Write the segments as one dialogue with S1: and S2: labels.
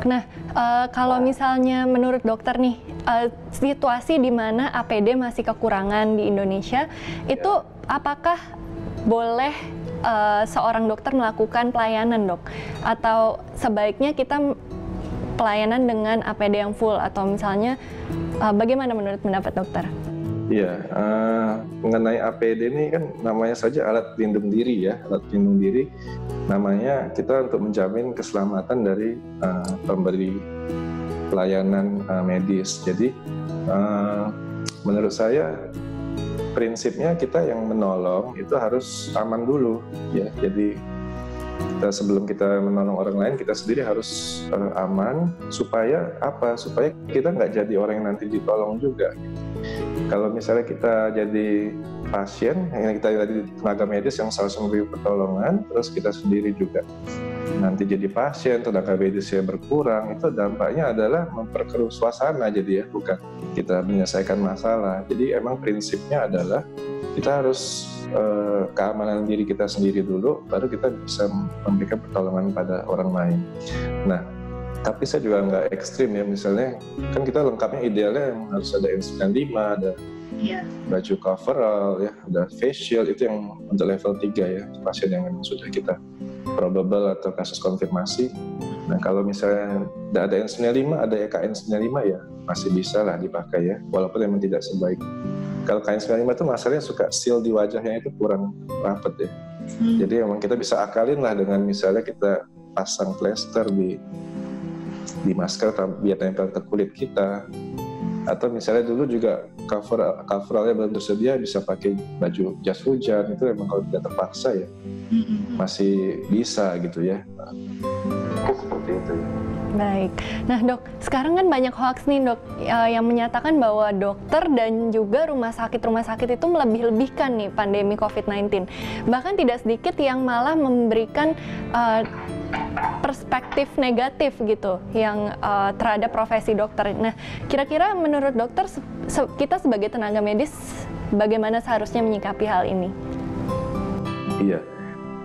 S1: Nah, kalau misalnya menurut dokter nih, situasi di mana APD masih kekurangan di Indonesia, itu apakah boleh seorang dokter melakukan pelayanan, Dok? Atau sebaiknya kita pelayanan dengan APD yang full, atau misalnya bagaimana menurut pendapat dokter?
S2: Iya, mengenai APD ini kan namanya saja alat pelindung diri ya, alat pelindung diri. Namanya kita untuk menjamin keselamatan dari pemberi pelayanan medis. Jadi menurut saya prinsipnya kita yang menolong itu harus aman dulu ya. Jadi sebelum kita menolong orang lain, kita sendiri harus aman supaya apa? Supaya kita nggak jadi orang yang nanti ditolong juga. Kalau misalnya kita jadi pasien, yang kita jadi tenaga medis yang selalu memberi pertolongan, terus kita sendiri juga nanti jadi pasien, tenaga medisnya berkurang, itu dampaknya adalah memperkeruh suasana jadi ya, bukan kita menyelesaikan masalah. Jadi emang prinsipnya adalah kita harus keamanan diri kita sendiri dulu, baru kita bisa memberikan pertolongan pada orang lain. Nah, tapi saya juga nggak ekstrim ya, misalnya kan kita lengkapnya idealnya harus ada N95, ada baju coverall ya, ada face shield, itu yang untuk level 3 ya, pasien yang memang sudah kita probable atau kasus konfirmasi. Nah kalau misalnya tidak ada N95, ada KN95 ya masih bisa lah dipakai ya, walaupun memang tidak sebaik. Kalau KN95 itu masalahnya suka seal di wajahnya itu kurang rapat ya. Jadi memang kita bisa akalin lah dengan misalnya kita pasang plester di masker biar nempel ke kulit kita, atau misalnya dulu juga coverallnya belum tersedia bisa pakai baju jas hujan, itu memang kalau tidak terpaksa ya masih bisa gitu ya. Seperti itu.
S1: Baik. Nah dok, sekarang kan banyak hoax nih dok, yang menyatakan bahwa dokter dan juga rumah sakit itu melebih-lebihkan nih pandemi COVID-19. Bahkan tidak sedikit yang malah memberikan perspektif negatif gitu yang terhadap profesi dokter. Nah, kira-kira menurut dokter kita sebagai tenaga medis bagaimana seharusnya menyikapi hal ini?
S2: Iya,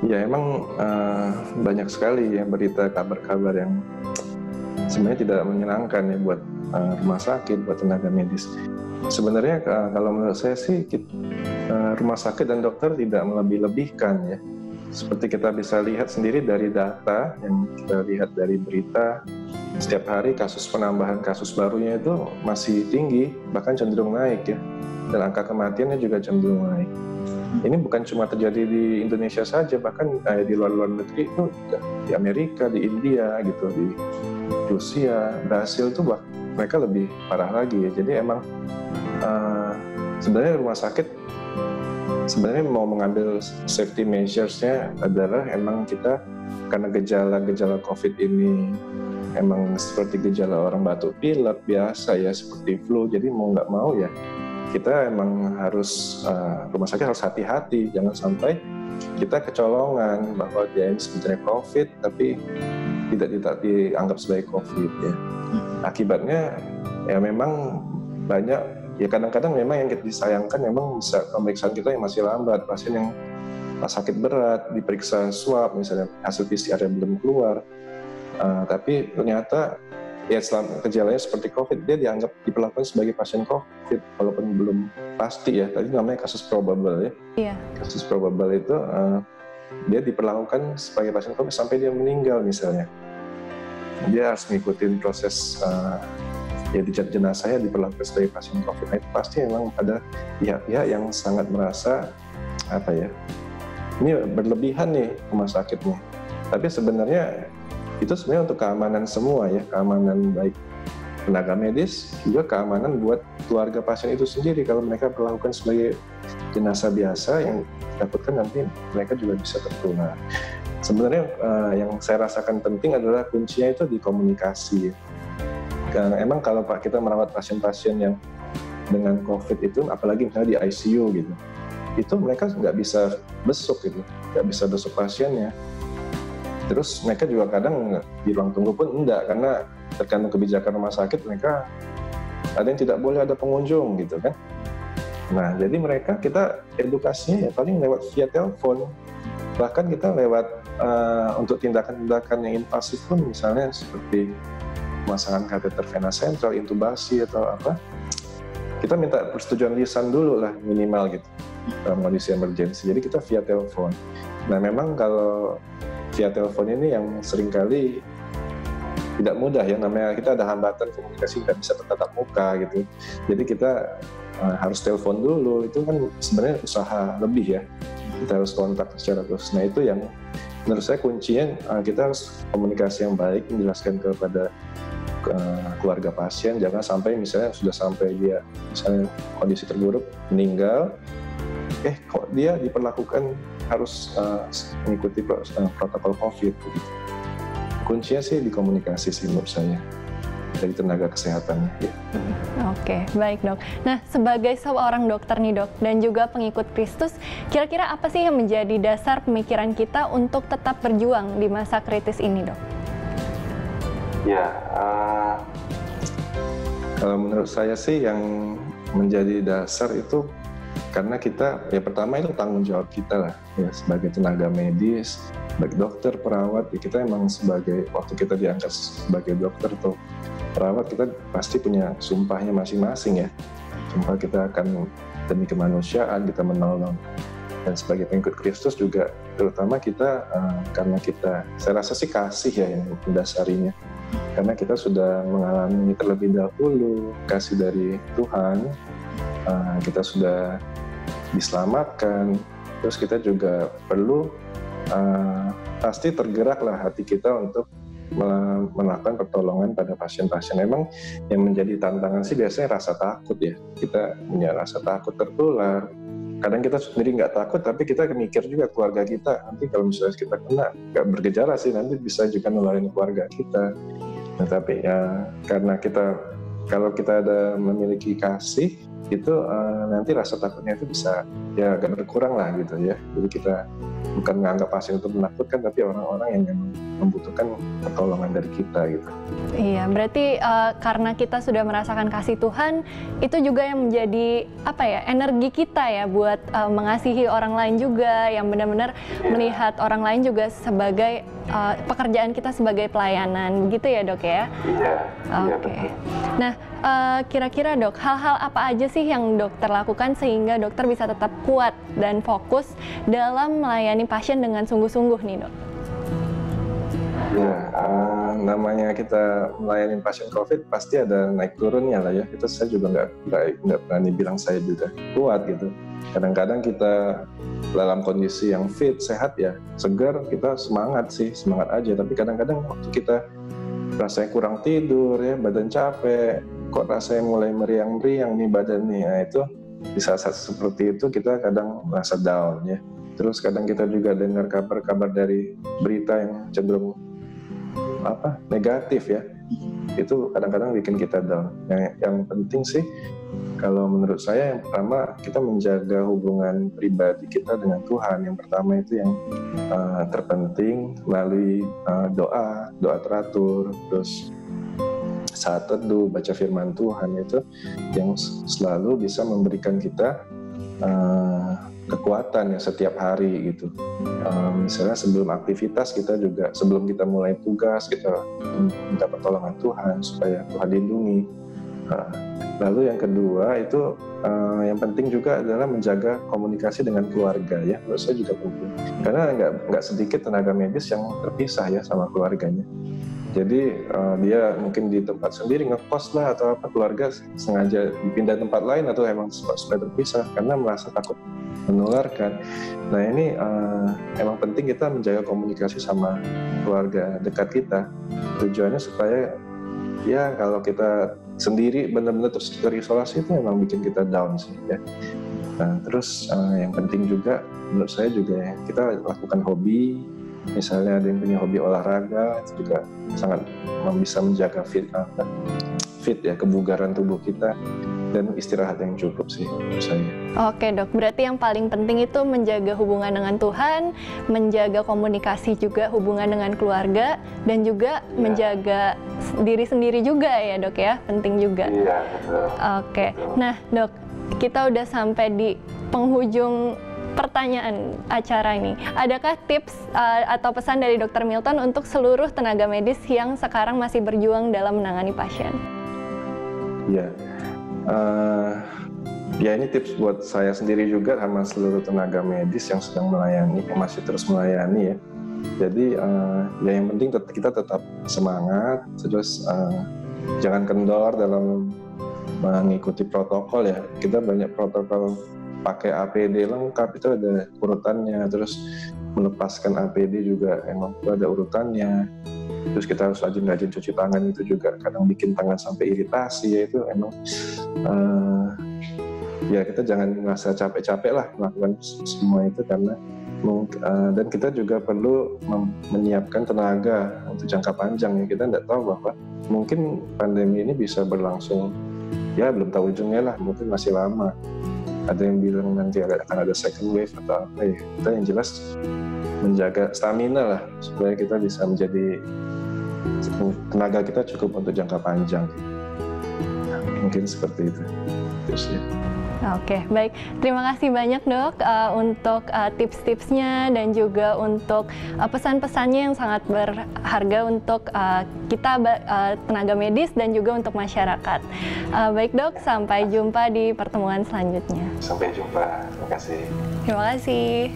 S2: ya emang banyak sekali ya berita kabar-kabar yang sebenarnya tidak menyenangkan ya buat rumah sakit, buat tenaga medis. Sebenarnya kalau menurut saya sih rumah sakit dan dokter tidak melebih-lebihkan ya. Seperti kita bisa lihat sendiri dari data yang kita lihat dari berita, setiap hari penambahan kasus barunya itu masih tinggi, bahkan cenderung naik ya. Dan angka kematiannya juga cenderung naik. Ini bukan cuma terjadi di Indonesia saja, bahkan di luar negeri itu di Amerika, di India gitu, di Rusia, Brasil tuh mereka lebih parah lagi ya. Jadi emang sebenarnya rumah sakit mau mengambil safety measures-nya adalah emang kita karena gejala-gejala COVID ini emang seperti gejala orang batuk pilek biasa ya, seperti flu. Jadi mau nggak mau ya kita emang harus rumah sakit harus hati-hati, jangan sampai kita kecolongan bahwa dia ini sebenarnya COVID tapi tidak dianggap sebagai COVID ya. Akibatnya ya memang banyak. Ya kadang-kadang memang yang kita disayangkan memang bisa pemeriksaan kita yang masih lambat, pasien yang sakit berat diperiksa swab misalnya hasil PCR yang belum keluar, tapi ternyata ya selama gejalanya seperti COVID dia diperlakukan sebagai pasien COVID walaupun belum pasti ya, tadi namanya kasus probable ya. Iya. Kasus probable itu dia diperlakukan sebagai pasien COVID sampai dia meninggal misalnya, dia harus mengikuti proses ya di jenazahnya diperlakukan sebagai pasien COVID. Nah, itu pasti memang ada pihak-pihak yang sangat merasa apa ya, ini berlebihan nih rumah sakitnya. Tapi sebenarnya itu sebenarnya untuk keamanan semua ya, keamanan baik tenaga medis, juga keamanan buat keluarga pasien itu sendiri. Kalau mereka diperlakukan sebagai jenazah biasa yang takutkan nanti mereka juga bisa tertular. Sebenarnya yang saya rasakan penting adalah kuncinya itu di komunikasi. Karena emang kalau kita merawat pasien-pasien yang dengan COVID itu, apalagi misalnya di ICU gitu, itu mereka nggak bisa besuk gitu, nggak bisa besuk pasiennya. Terus mereka juga kadang di ruang tunggu pun enggak, karena tergantung kebijakan rumah sakit mereka ada yang tidak boleh ada pengunjung gitu kan. Nah jadi kita edukasinya ya paling lewat via telepon, bahkan kita lewat untuk tindakan-tindakan yang invasif pun misalnya seperti pemasangan kateter vena sentral, intubasi atau apa, kita minta persetujuan lisan dulu lah minimal gitu dalam kondisi emergensi. Jadi kita via telepon. Nah memang kalau via telepon ini yang seringkali tidak mudah ya, namanya kita ada hambatan komunikasi, nggak bisa bertatap muka gitu. Jadi kita harus telepon dulu, itu kan sebenarnya usaha lebih ya. Kita harus kontak secara terus. Nah itu yang menurut saya kuncinya, kita harus komunikasi yang baik, menjelaskan kepada keluarga pasien, jangan sampai misalnya sudah sampai dia misalnya kondisi terburuk, meninggal, kok dia diperlakukan harus mengikuti protokol COVID gitu. Kuncinya sih di komunikasi sih menurut saya dari tenaga kesehatannya. Ya.
S1: Oke, baik dok. Nah, sebagai seorang dokter nih dok, dan juga pengikut Kristus, kira-kira apa sih yang menjadi dasar pemikiran kita untuk tetap berjuang di masa kritis ini dok?
S2: Ya, kalau menurut saya sih yang menjadi dasar itu karena kita, ya pertama itu tanggung jawab kita lah, ya sebagai tenaga medis, baik dokter, perawat, ya kita emang sebagai, waktu kita diangkat sebagai dokter atau perawat, kita pasti punya sumpahnya masing-masing ya. Sumpah kita akan demi kemanusiaan, kita menolong. Dan sebagai pengikut Kristus juga, terutama kita, karena kita, saya rasa sih kasih ya yang mendasarinya. Karena kita sudah mengalami terlebih dahulu kasih dari Tuhan, kita sudah diselamatkan, terus kita juga perlu pasti tergeraklah hati kita untuk melakukan pertolongan pada pasien-pasien. Memang yang menjadi tantangan sih biasanya rasa takut ya. Kita punya rasa takut tertular. Kadang kita sendiri nggak takut, tapi kita mikir juga keluarga kita. Nanti kalau misalnya kita kena, nggak bergejala sih, nanti bisa juga nularin keluarga kita. Nah, tapi ya karena kita, kalau kita ada memiliki kasih, itu nanti rasa takutnya itu bisa ya agak berkurang lah gitu ya. Jadi kita bukan menganggap pasien itu menakutkan, tapi orang-orang yang membutuhkan pertolongan dari kita gitu.
S1: Iya, berarti karena kita sudah merasakan kasih Tuhan, itu juga yang menjadi apa ya, energi kita ya buat mengasihi orang lain juga, yang benar-benar melihat orang lain juga sebagai pekerjaan kita sebagai pelayanan, begitu ya dok ya?
S2: Iya.
S1: Oke. Nah, kira-kira dok, hal-hal apa aja sih yang dokter lakukan sehingga dokter bisa tetap kuat dan fokus dalam melayani pasien dengan sungguh-sungguh nih dok?
S2: Ya, namanya kita melayani pasien COVID pasti ada naik turunnya lah ya. Itu saya juga nggak berani bilang saya juga kuat gitu. Kadang-kadang kita dalam kondisi yang fit, sehat ya, segar, kita semangat aja. Tapi kadang-kadang waktu kita rasanya kurang tidur ya, badan capek, kok rasanya mulai meriang-meriang nih badan nih. Nah itu di saat-saat seperti itu kita kadang merasa down ya. Terus kadang kita juga dengar kabar-kabar dari berita yang cenderung negatif ya, itu kadang-kadang bikin kita down. Yang penting sih kalau menurut saya yang pertama kita menjaga hubungan pribadi kita dengan Tuhan. Yang pertama itu yang terpenting melalui doa teratur, terus saat teduh, baca firman Tuhan, itu yang selalu bisa memberikan kita kekuatan ya setiap hari gitu. Misalnya sebelum aktivitas kita juga, sebelum kita mulai tugas, kita minta pertolongan Tuhan supaya Tuhan lindungi. Lalu yang kedua itu yang penting juga adalah menjaga komunikasi dengan keluarga ya. Menurut saya juga penting. Karena nggak sedikit tenaga medis yang terpisah ya sama keluarganya. Jadi dia mungkin di tempat sendiri ngekos lah atau apa, keluarga sengaja dipindah tempat lain atau emang supaya terpisah karena merasa takut menularkan. Nah ini emang penting kita menjaga komunikasi sama keluarga dekat kita. Tujuannya supaya ya kalau kita sendiri benar-benar terus terisolasi itu memang bikin kita down sih ya. Nah terus yang penting juga menurut saya juga ya, kita lakukan hobi. Misalnya ada yang punya hobi olahraga, itu juga sangat bisa menjaga fit ya kebugaran tubuh kita, dan istirahat yang cukup sih menurut saya.
S1: Oke dok, berarti yang paling penting itu menjaga hubungan dengan Tuhan, menjaga komunikasi juga hubungan dengan keluarga, dan juga menjaga diri sendiri juga ya dok ya, penting juga. Iya, betul. Oke, nah dok, kita udah sampai di penghujung pertanyaan acara ini. Adakah tips atau pesan dari Dr. Milton untuk seluruh tenaga medis yang sekarang masih berjuang dalam menangani pasien?
S2: Ya, ya ini tips buat saya sendiri juga sama seluruh tenaga medis yang sedang melayani, yang masih terus melayani ya. Jadi ya yang penting kita tetap semangat, terus jangan kendor dalam mengikuti protokol ya. Kita banyak protokol, pakai APD lengkap itu ada urutannya, terus melepaskan APD juga emang itu ada urutannya. Terus kita harus rajin-rajin cuci tangan, itu juga kadang bikin tangan sampai iritasi ya, itu emang ya kita jangan merasa capek-capek lah melakukan semua itu, karena dan kita juga perlu menyiapkan tenaga untuk jangka panjang ya. Kita tidak tahu bahwa mungkin pandemi ini bisa berlangsung, ya belum tahu ujungnya lah, mungkin masih lama. Ada yang bilang nanti akan ada second wave atau apa ya. Kita yang jelas menjaga stamina lah supaya kita bisa menjadi tenaga kita cukup untuk jangka panjang. Mungkin seperti itu. Terus ya.
S1: Oke, baik. Terima kasih banyak Dok untuk tips-tipsnya dan juga untuk pesan-pesannya yang sangat berharga untuk kita tenaga medis dan juga untuk masyarakat. Baik Dok, sampai jumpa di pertemuan selanjutnya.
S2: Sampai jumpa, terima kasih.
S1: Terima kasih.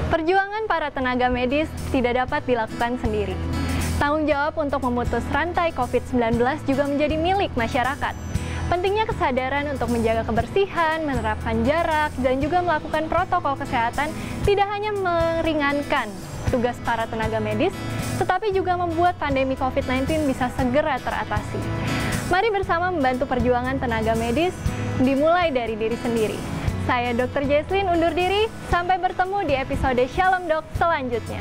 S1: Perjuangan para tenaga medis tidak dapat dilakukan sendiri. Tanggung jawab untuk memutus rantai COVID-19 juga menjadi milik masyarakat. Pentingnya kesadaran untuk menjaga kebersihan, menerapkan jarak, dan juga melakukan protokol kesehatan tidak hanya meringankan tugas para tenaga medis, tetapi juga membuat pandemi COVID-19 bisa segera teratasi. Mari bersama membantu perjuangan tenaga medis dimulai dari diri sendiri. Saya Dr. Jesslyn undur diri, sampai bertemu di episode Shalom Dok selanjutnya.